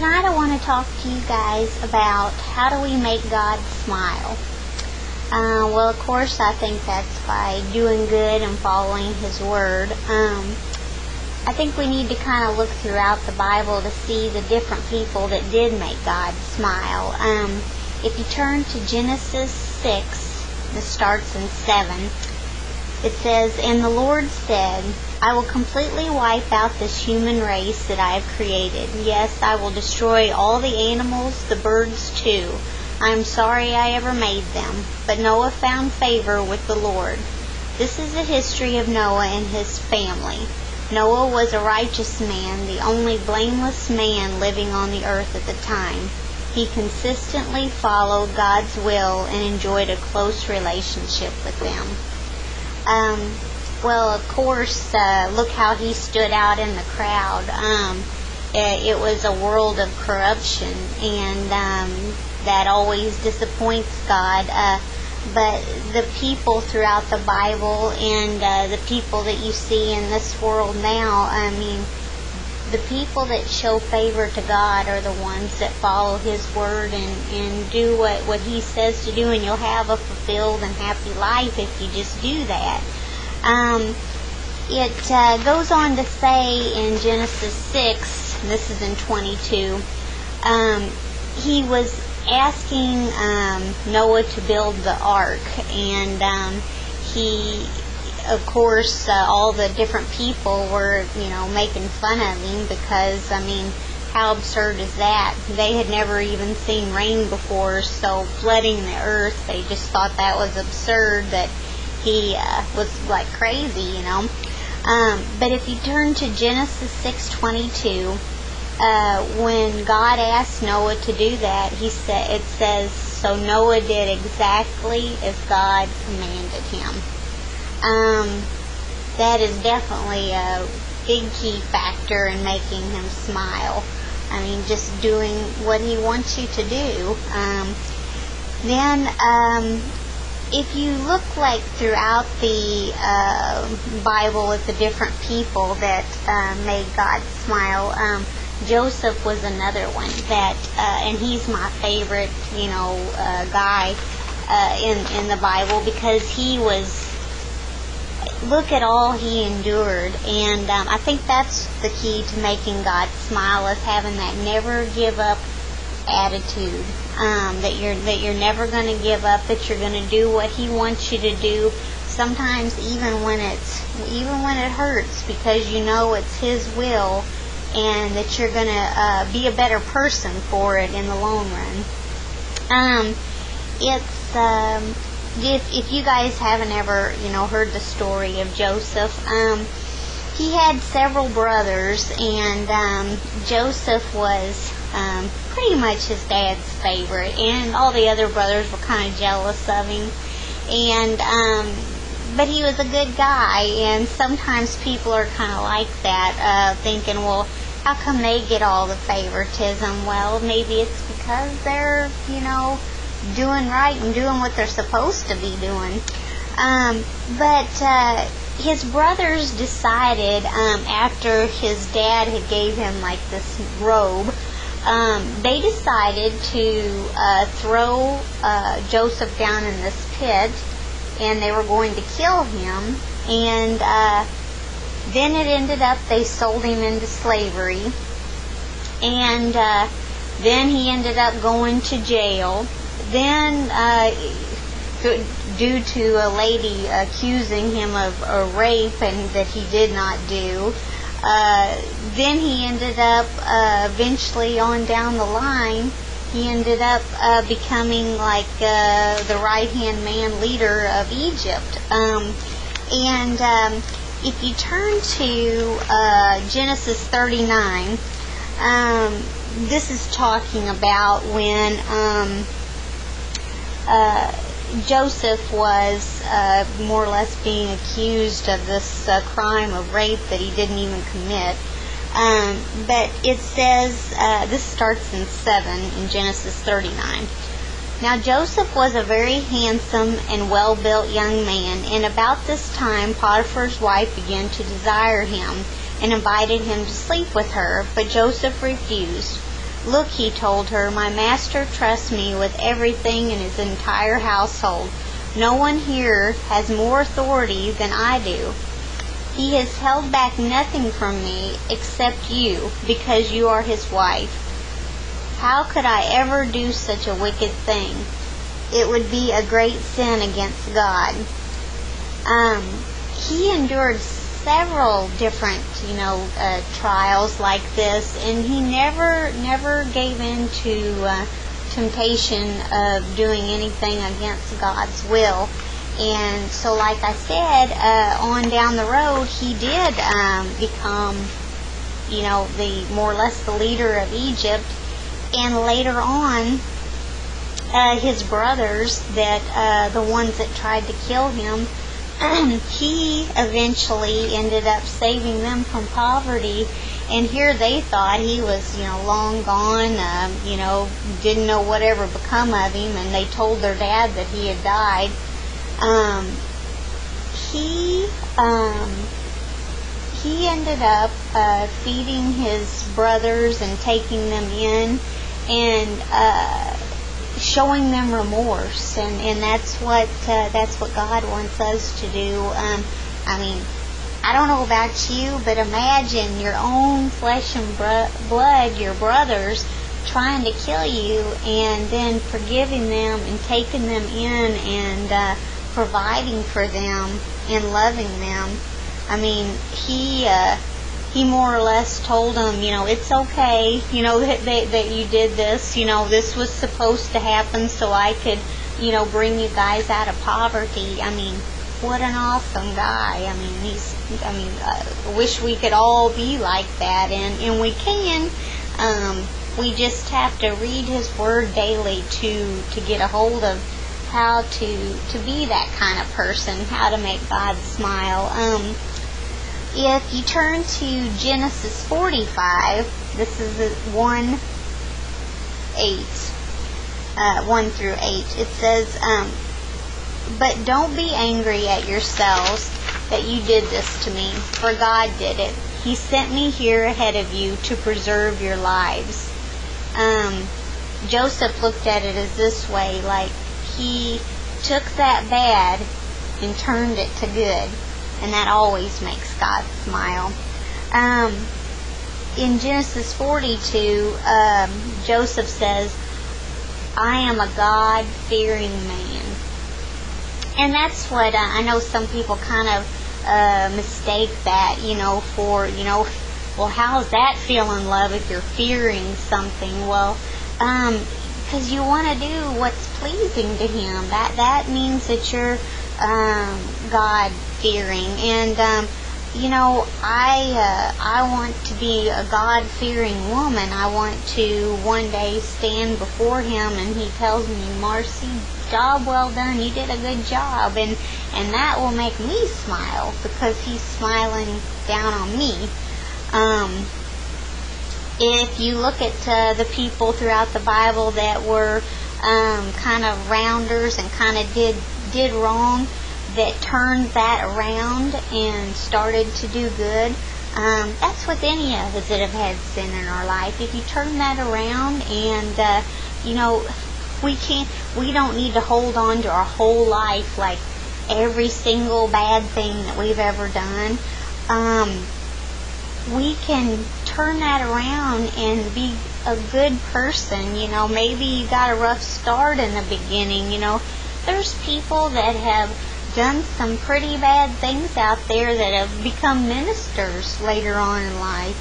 tonight I want to talk to you guys about how do we make God smile. Well, of course, I think that's by doing good and following His Word. I think we need to kind of look throughout the Bible to see the different people that did make God smile. If you turn to Genesis 6, this starts in 7, it says, "And the Lord said, I will completely wipe out this human race that I have created. Yes, I will destroy all the animals, the birds too. I am sorry I ever made them." But Noah found favor with the Lord. This is the history of Noah and his family. Noah was a righteous man, the only blameless man living on the earth at the time. He consistently followed God's will and enjoyed a close relationship with them. Well, of course, look how he stood out in the crowd. It was a world of corruption, and that always disappoints God. But the people throughout the Bible and the people that you see in this world now, the people that show favor to God are the ones that follow His Word and do what He says to do, and you'll have a fulfilled and happy life if you just do that. It goes on to say in Genesis 6, this is in 22, he was asking Noah to build the ark, and he, of course, all the different people were, making fun of him because, how absurd is that? They had never even seen rain before, so flooding the earth, they just thought that was absurd, that he was like crazy, But if you turn to Genesis 6:22, when God asked Noah to do that, it says, "So Noah did exactly as God commanded him." That is definitely a big key factor in making him smile. Just doing what He wants you to do. If you look throughout the Bible at the different people that made God smile, Joseph was another one that, and he's my favorite, guy in the Bible, because he was, look at all he endured, and I think that's the key to making God smile, is having that never give up attitude, that you're never going to give up, that you're going to do what He wants you to do, sometimes even when it hurts, because it's His will, and that you're going to be a better person for it in the long run. If you guys haven't ever heard the story of Joseph, he had several brothers, and Joseph was pretty much his dad's favorite, and all the other brothers were kind of jealous of him, and but he was a good guy, and sometimes people are kind of like that, thinking, well, how come they get all the favoritism? Well, maybe it's because they're doing right and doing what they're supposed to be doing. But his brothers decided, after his dad had gave him this robe, they decided to throw Joseph down in this pit, and they were going to kill him, and then it ended up they sold him into slavery, and then he ended up going to jail. Then due to a lady accusing him of a rape and that he did not do, then he ended up eventually on down the line, he ended up becoming the right-hand man leader of Egypt. If you turn to Genesis 39, this is talking about when Joseph was more or less being accused of this crime of rape that he didn't even commit. But it says, this starts in 7 in Genesis 39. "Now Joseph was a very handsome and well-built young man, and about this time Potiphar's wife began to desire him and invited him to sleep with her, but Joseph refused. "Look," he told her, "my master trusts me with everything in his entire household. No one here has more authority than I do. He has held back nothing from me except you, because you are his wife. How could I ever do such a wicked thing? It would be a great sin against God." He endured several different, trials like this, and he never gave in to temptation of doing anything against God's will. And so, like I said, on down the road, he did become, the more or less the leader of Egypt. And later on, his brothers, the ones that tried to kill him, he eventually ended up saving them from poverty. And here they thought he was, long gone, didn't know whatever become of him, and they told their dad that he had died. He ended up feeding his brothers and taking them in and showing them remorse, and that's what God wants us to do. I don't know about you, but imagine your own flesh and blood, your brothers, trying to kill you, and then forgiving them and taking them in and providing for them and loving them. He more or less told them, it's okay, that you did this, this was supposed to happen so I could, bring you guys out of poverty. What an awesome guy. I wish we could all be like that, and we can. We just have to read his word daily to get a hold of how to be that kind of person, how to make God smile. If you turn to Genesis 45, this is 1 through 8, it says, "But don't be angry at yourselves that you did this to me, for God did it. He sent me here ahead of you to preserve your lives." Joseph looked at it as this way, like he took that bad and turned it to good. And that always makes God smile. In Genesis 42, Joseph says, "I am a God-fearing man." And that's what I know some people kind of mistake that, for, well, how's that feeling, love, if you're fearing something? Well, because you want to do what's pleasing to him. That means that you're God-fearing. And, I want to be a God-fearing woman. I want to one day stand before him and he tells me, "Marcy, job well done, you did a good job." And that will make me smile because he's smiling down on me. If you look at the people throughout the Bible that were kind of rounders and kind of did wrong, that turned that around and started to do good, that's with any of us that have had sin in our life. If you turn that around and we don't need to hold on to our whole life, like every single bad thing that we've ever done. We can turn that around and be a good person. Maybe you got a rough start in the beginning. There's people that have done some pretty bad things out there that have become ministers later on in life.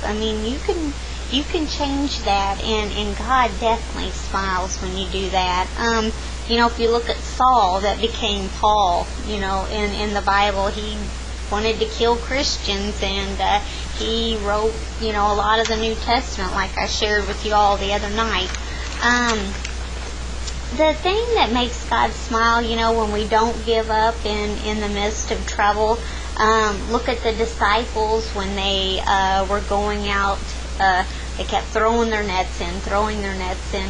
You can change that, and God definitely smiles when you do that. If you look at Saul, that became Paul, in the Bible, he wanted to kill Christians, and he wrote, a lot of the New Testament, like I shared with you all the other night. The thing that makes God smile, when we don't give up in the midst of trouble, look at the disciples when they were going out. They kept throwing their nets in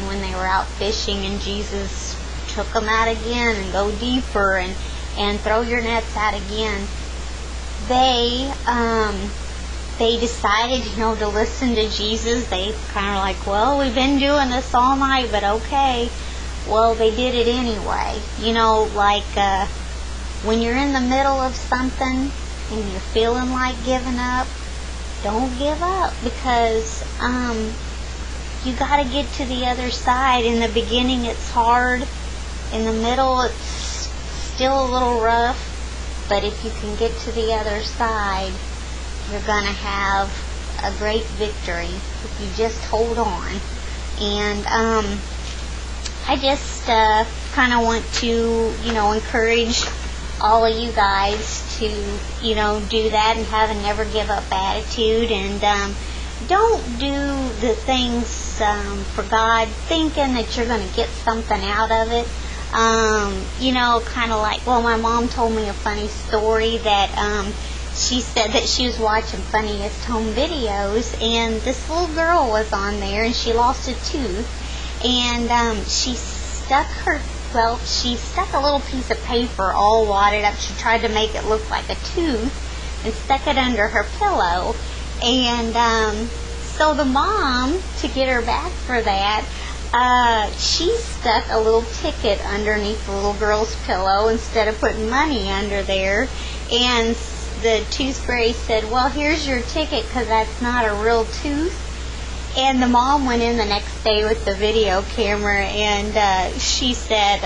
when they were out fishing, and Jesus took them out again and go deeper and throw your nets out again. They they decided, to listen to Jesus. They kind of like, well, we've been doing this all night, but okay. Well, they did it anyway. When you're in the middle of something and you're feeling like giving up, don't give up, because you got to get to the other side. In the beginning, it's hard. In the middle, it's still a little rough. But if you can get to the other side, you're going to have a great victory if you just hold on. And I just kind of want to, encourage all of you guys to, do that and have a never give up attitude. And don't do the things for God thinking that you're going to get something out of it. Kind of like, my mom told me a funny story that she said that she was watching Funniest Home Videos, and this little girl was on there, and she lost a tooth, and she stuck a little piece of paper all wadded up. She tried to make it look like a tooth and stuck it under her pillow. And so the mom, to get her back for that, she stuck a little ticket underneath the little girl's pillow instead of putting money under there. And the tooth fairy said, well, here's your ticket, because that's not a real tooth. And the mom went in the next day with the video camera, and she said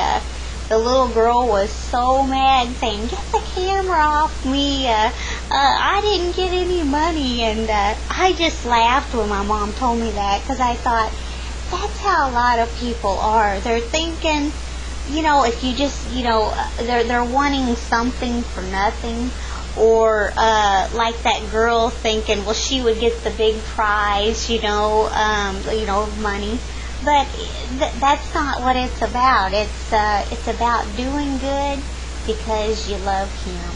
the little girl was so mad, saying, get the camera off me, I didn't get any money. And I just laughed when my mom told me that, because I thought, that's how a lot of people are. They're thinking, if you just, they're wanting something for nothing. Or like that girl thinking, well, she would get the big prize, money. But that's not what it's about. It's about doing good because you love Him.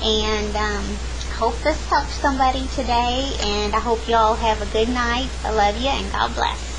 And I hope this helped somebody today. And I hope you all have a good night. I love you, and God bless.